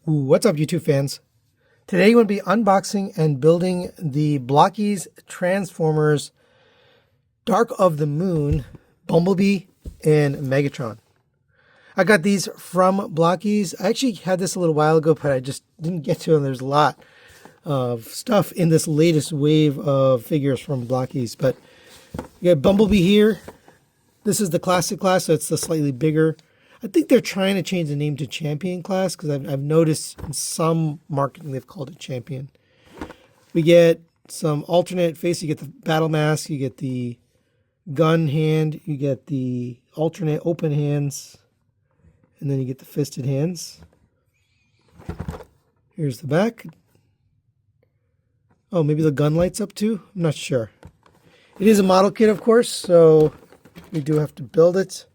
What's up, YouTube fans? Today we're going to be unboxing and building the Blokees Transformers Dark of the Moon Bumblebee and Megatron. I got these from Blokees. I actually had this a little while ago, but I just didn't get to them. There's a lot of stuff in this latest wave of figures from Blokees. But you got Bumblebee here. This is the classic class, so it's the slightly bigger. I think they're trying to change the name to Champion class because I've noticed in some marketing they've called it Champion. We get some alternate face. You get the battle mask. You get the gun hand. You get the alternate open hands. And then you get the fisted hands. Here's the back. Oh, maybe the gun lights up too? I'm not sure. It is a model kit, of course, so we do have to build it.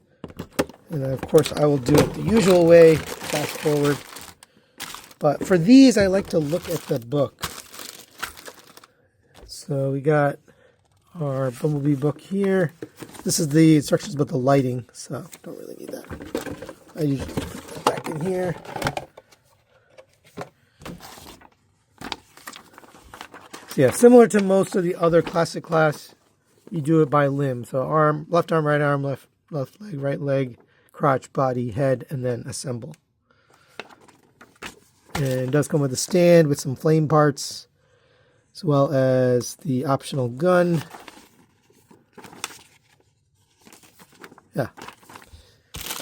And then, of course, I will do it the usual way, fast forward. But for these, I like to look at the book. So we got our Bumblebee book here. This is the instructions about the lighting, so don't really need that. I usually put that back in here. So yeah, similar to most of the other classic class, you do it by limb. So arm, left arm, left leg, right leg, crotch, body, head, and then assemble. And it does come with a stand with some flame parts, as well as the optional gun. Yeah.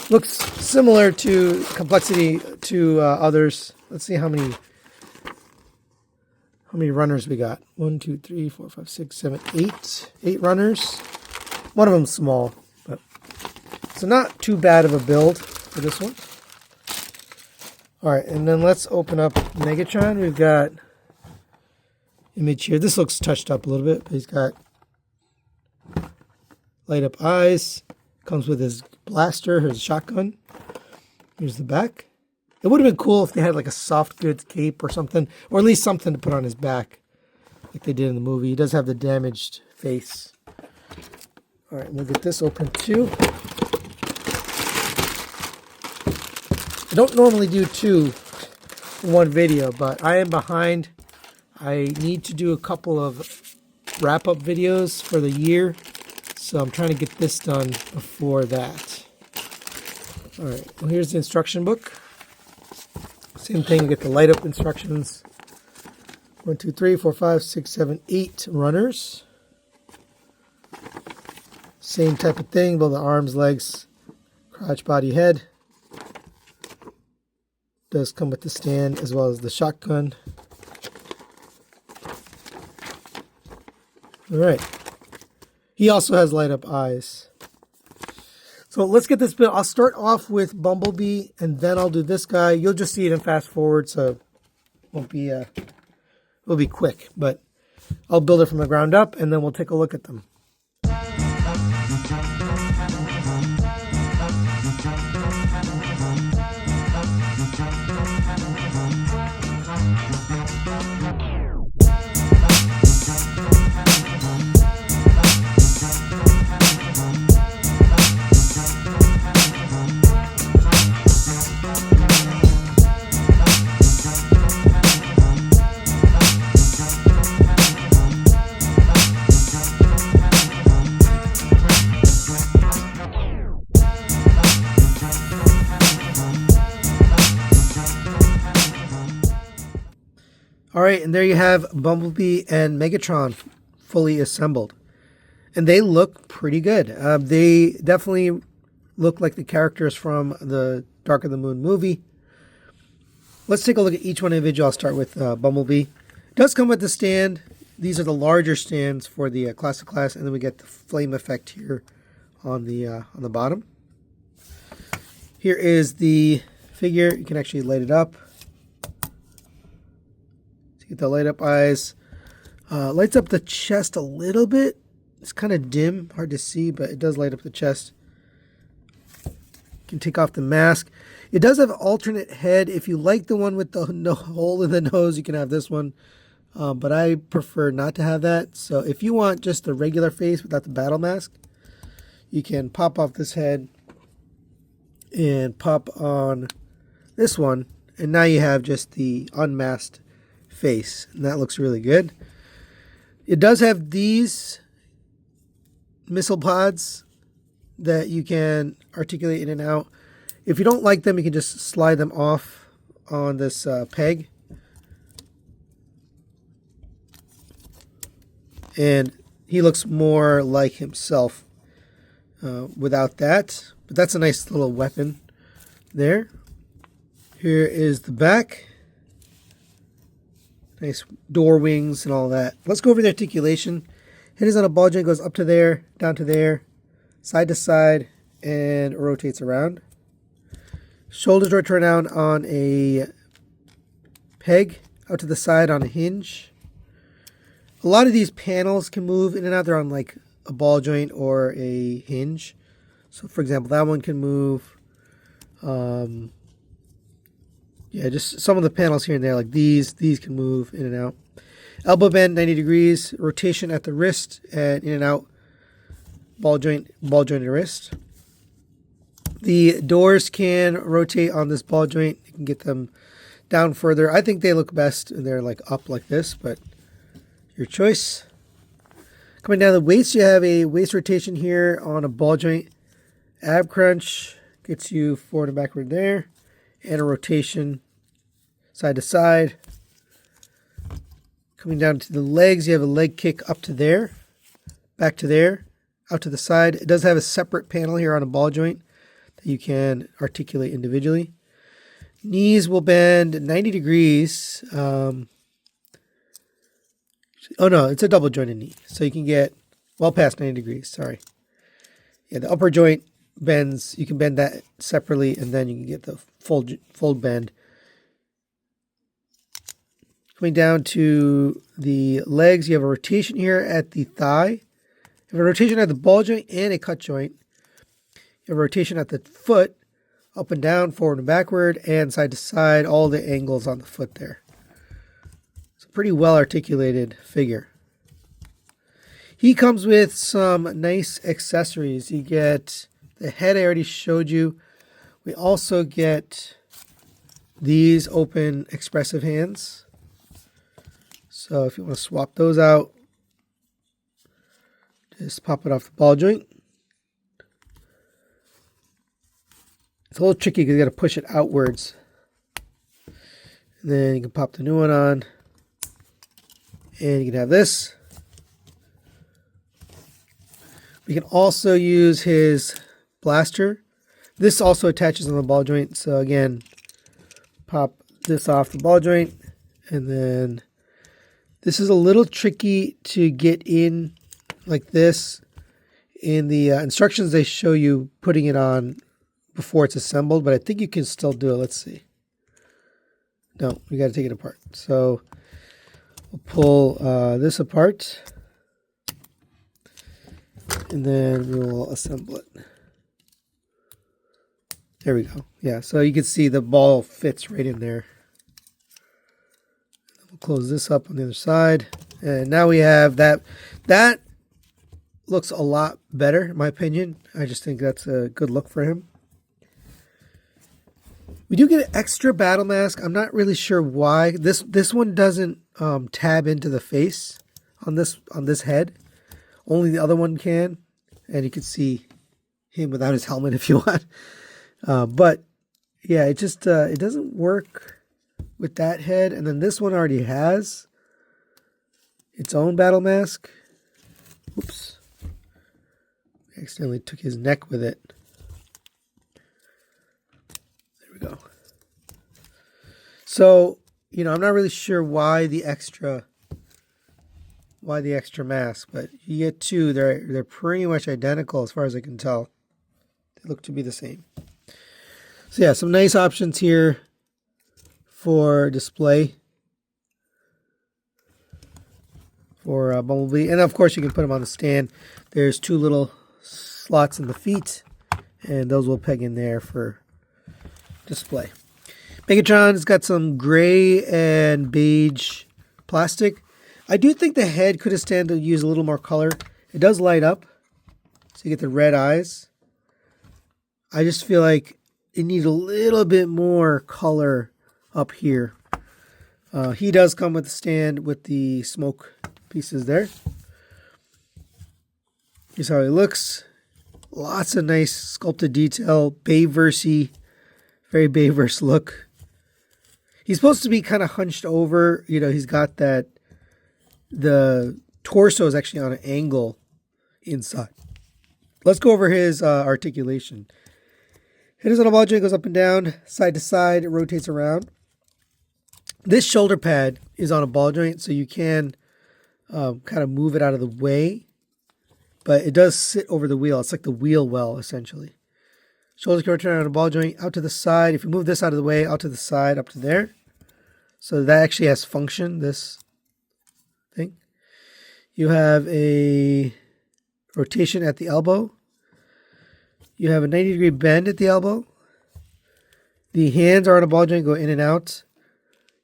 Looks similar to complexity to others. Let's see how many runners we got. 1, 2, 3, 4, 5, 6, 7, 8. 8 runners. One of them's small, but so not too bad of a build for this one. All right, and then let's open up Megatron. We've got image here. This looks touched up a little bit, but he's got light up eyes. Comes with his blaster, his shotgun. Here's the back. It would have been cool if they had like a soft goods cape or something, or at least something to put on his back, like they did in the movie. He does have the damaged face. All right, we'll get this open too. I don't normally do two in one video, but I am behind. I need to do a couple of wrap-up videos for the year, so I'm trying to get this done before that. All right, well, here's the instruction book. Same thing, you get the light up instructions. 1, 2, 3, 4, 5, 6, 7, 8 runners. Same type of thing, both the arms, legs, crotch, body, head. Does come with the stand as well as the shotgun. All right. He also has light up eyes. So let's get this built. I'll start off with Bumblebee and then I'll do this guy. You'll just see it in fast forward, so it won't be it'll be quick, but I'll build it from the ground up and then we'll take a look at them. All right, and there you have Bumblebee and Megatron fully assembled. And they look pretty good. They definitely look like the characters from the Dark of the Moon movie. Let's take a look at each one individually. I'll start with Bumblebee. It does come with the stand. These are the larger stands for the classic class, and then we get the flame effect here on the bottom. Here is the figure. You can actually light it up. Get the light up eyes. Lights up the chest a little bit. It's kind of dim, hard to see, but it does light up the chest. You can take off the mask. It does have an alternate head. If you like the one with the hole in the nose, you can have this one. But I prefer not to have that. So if you want just the regular face without the battle mask, you can pop off this head and pop on this one, and now you have just the unmasked face, and that looks really good. It does have these missile pods that you can articulate in and out. If you don't like them, you can just slide them off on this peg. And he looks more like himself without that. But that's a nice little weapon there. Here is the back. Nice door wings and all that. Let's go over the articulation. Head is on a ball joint, goes up to there, down to there, side to side, and rotates around. Shoulders rotate around on a peg, out to the side on a hinge. A lot of these panels can move in and out. They're on like a ball joint or a hinge. So for example, that one can move. Yeah, just some of the panels here and there, like these can move in and out. Elbow bend 90 degrees, rotation at the wrist, and in and out, ball jointed wrist. The doors can rotate on this ball joint. You can get them down further. I think they look best and they're like up like this, but your choice. Coming down the waist, you have a waist rotation here on a ball joint. Ab crunch gets you forward and backward there, and a rotation side to side. Coming down to the legs, you have a leg kick up to there, back to there, out to the side. It does have a separate panel here on a ball joint that you can articulate individually. Knees will bend 90 degrees. Oh no, it's a double jointed knee. So you can get well past 90 degrees, sorry. Yeah, the upper joint bends, you can bend that separately, and then you can get the full bend. Coming down to the legs, you have a rotation here at the thigh. You have a rotation at the ball joint and a cut joint. You have a rotation at the foot, up and down, forward and backward, and side to side, all the angles on the foot there. It's a pretty well articulated figure. He comes with some nice accessories. You get the head I already showed you. We also get these open expressive hands. So if you want to swap those out, just pop it off the ball joint. It's a little tricky because you got to push it outwards. And then you can pop the new one on. And you can have this. We can also use his blaster. This also attaches on the ball joint. So again, pop this off the ball joint. And then this is a little tricky to get in like this. In the instructions, they show you putting it on before it's assembled, but I think you can still do it. Let's see. No, we got to take it apart. So we'll pull this apart, and then we'll assemble it. There we go. Yeah, so you can see the ball fits right in there. We'll close this up on the other side, and now we have that. That looks a lot better, in my opinion. I just think that's a good look for him. We do get an extra battle mask. I'm not really sure why. This one doesn't tab into the face on this head. Only the other one can, and you can see him without his helmet if you want. But yeah, it just it doesn't work with that head. And then this one already has its own battle mask. Oops, I accidentally took his neck with it. Go. So, I'm not really sure why the extra mask, but you get two. They're pretty much identical as far as I can tell. They look to be the same. So yeah, some nice options here for display for Bumblebee, and of course you can put them on the stand. There's two little slots in the feet, and those will peg in there for display. Megatron's got some gray and beige plastic. I do think the head could have stand to use a little more color. It does light up, so you get the red eyes. I just feel like it needs a little bit more color up here. He does come with a stand with the smoke pieces there. Here's how he looks. Lots of nice sculpted detail, Bayverse-y, very Bayverse look. He's supposed to be kind of hunched over. You know, he's got that, the torso is actually on an angle inside. Let's go over his articulation. It is on a ball joint, goes up and down, side to side, it rotates around. This shoulder pad is on a ball joint, so you can kind of move it out of the way. But it does sit over the wheel. It's like the wheel well, essentially. Shoulders can rotate on a ball joint, out to the side. If you move this out of the way, out to the side, up to there. So that actually has function, this thing. You have a rotation at the elbow. You have a 90-degree bend at the elbow. The hands are on a ball joint, go in and out.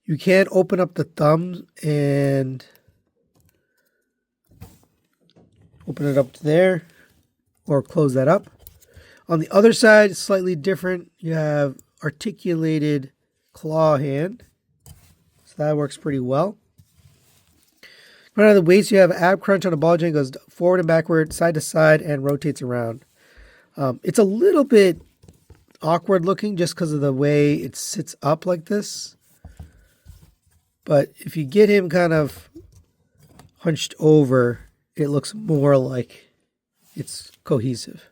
You can open up the thumb and open it up to there or close that up. On the other side, it's slightly different. You have articulated claw hand. So that works pretty well. Right out of the waist, you have ab crunch on a ball joint, goes forward and backward, side to side, and rotates around. It's a little bit awkward looking just because of the way it sits up like this. But if you get him kind of hunched over, it looks more like it's cohesive.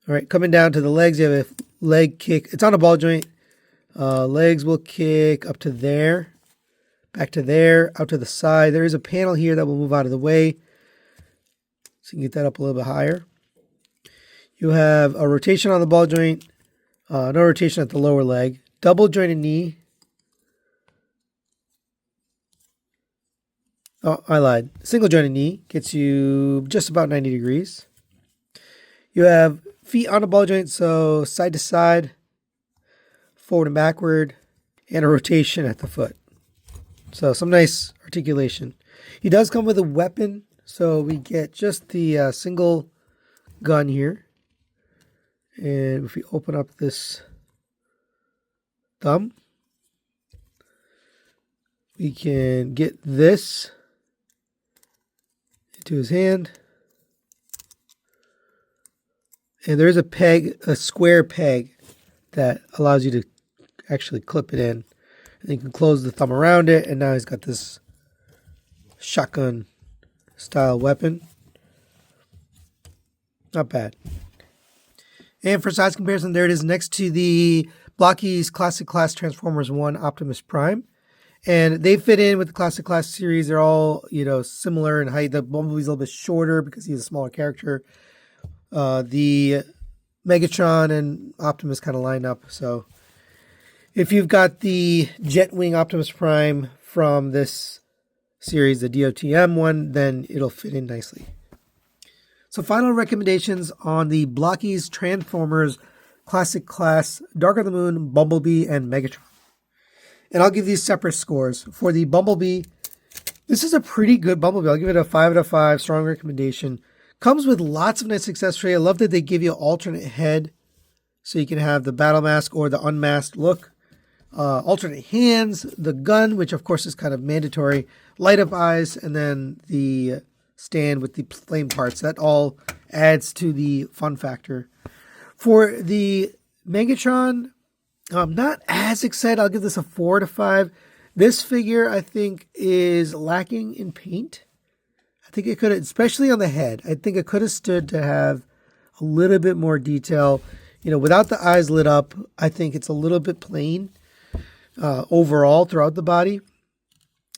All right, coming down to the legs, you have a leg kick. It's on a ball joint. Legs will kick up to there, back to there, out to the side. There is a panel here that will move out of the way. So you can get that up a little bit higher. You have a rotation on the ball joint, no rotation at the lower leg. Double jointed knee. Oh, I lied. Single jointed knee gets you just about 90 degrees. You have feet on a ball joint, so side to side, forward and backward, and a rotation at the foot. So some nice articulation. He does come with a weapon, so we get just the single gun here. And if we open up this thumb, we can get this to his hand, and there is a peg, a square peg that allows you to actually clip it in, and you can close the thumb around it, and now he's got this shotgun style weapon. Not bad. And for size comparison, there it is next to the Blokees Classic Class Transformers 1 Optimus Prime. And they fit in with the Classic Class series. They're all, similar in height. The Bumblebee's a little bit shorter because he's a smaller character. The Megatron and Optimus kind of line up. So if you've got the Jetwing Optimus Prime from this series, the DOTM one, then it'll fit in nicely. So final recommendations on the Blokees Transformers Classic Class Dark of the Moon, Bumblebee, and Megatron. And I'll give these separate scores. For the Bumblebee, this is a pretty good Bumblebee. I'll give it a 5 out of 5, strong recommendation. Comes with lots of nice accessories. I love that they give you an alternate head so you can have the battle mask or the unmasked look. Alternate hands, the gun, which of course is kind of mandatory, light up eyes, and then the stand with the flame parts. That all adds to the fun factor. For the Megatron, I'm not as excited. I'll give this a 4 to 5. This figure, I think, is lacking in paint. I think it could have, especially on the head, I think it could have stood to have a little bit more detail. Without the eyes lit up, I think it's a little bit plain overall throughout the body.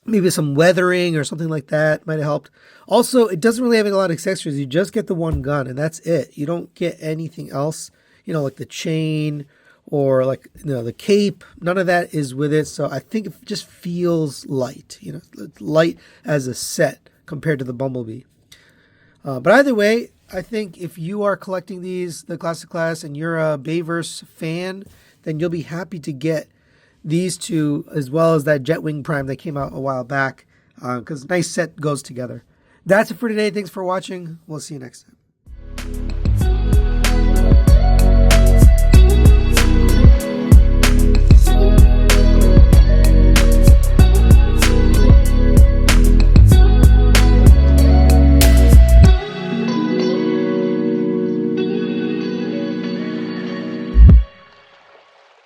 Maybe some weathering or something like that might have helped. Also, it doesn't really have a lot of accessories. You just get the one gun, and that's it. You don't get anything else, like the chain or the cape. None of that is with it. So I think it just feels light, light as a set compared to the Bumblebee. But either way, I think if you are collecting these, the Classic Class, and you're a Bayverse fan, then you'll be happy to get these two as well as that Jetwing Prime that came out a while back, because nice set goes together. That's it for today. Thanks for watching. We'll see you next time.